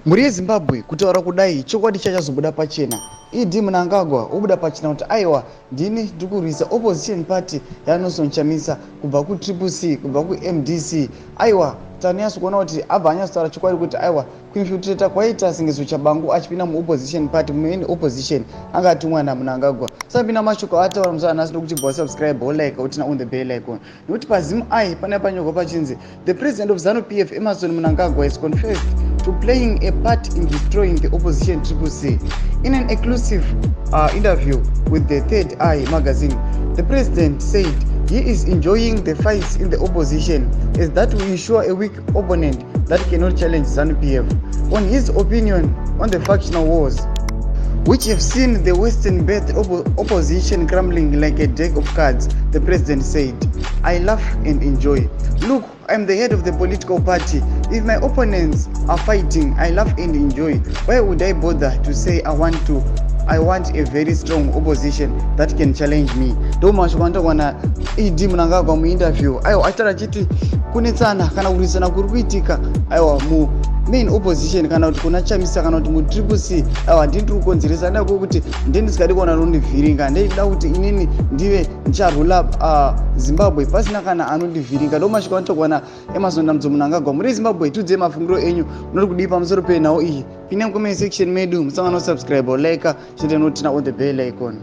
Muri yeZimbabwe kutaura kudai chokwadi chachazobuda pachena. Idi Mnangagwa Obuda Pachena kuti aiwa ndini ndikurwisa opposition party yaNACHAMISA kubva ku TSHABANGU kubva ku MDC. Aiwa tanyaso kuona kuti abva anyasotaura chokwadi kuti aiwa kuinfiltrata kwaita singezo chabangu achipinda mu opposition party main opposition angatumwa naMnangagwa. Sabina mashoko ataura muzana asi kuti bva subscribe or like utina on the bell icon. Nokuti paZim ai pana panyoko pachinzi the president of ZANU-PF Emmerson Mnangagwa is confessed to playing a part in destroying the opposition CCC. In an exclusive interview with the Third Eye magazine, the president said he is enjoying the fights in the opposition as that will ensure a weak opponent that cannot challenge ZANU-PF. On his opinion on the factional wars, which have seen the Western-based opposition crumbling like a deck of cards, the president said, "I laugh and enjoy. Look, I'm the head of the political party. If my opponents are fighting, I laugh and enjoy. Why would I bother to say I want a very strong opposition that can challenge me?" Ndo mashokanda kwana Idi Mnangagwa mu interview. Ayo atara chiti kunetsana kana kurisana kuri kuitika aiwa mu main opposition kana kuti kuna Chamisa kana kuti mu CCC aiwa ndiri kukonzeresa ndako kuti ndisikadi kuona nondivhiringa ndida kuti inini ndive ncharula Zimbabwe pasina kana anondivhiringa. Ndo mashokanda kwana Emmerson Mnangagwa muri Zimbabwe tudze mafungiro enyu nori kudipa pamusoro penawo iyi. Pinda mu comment section medu musangano subscribe or like chete notina on the bell icon.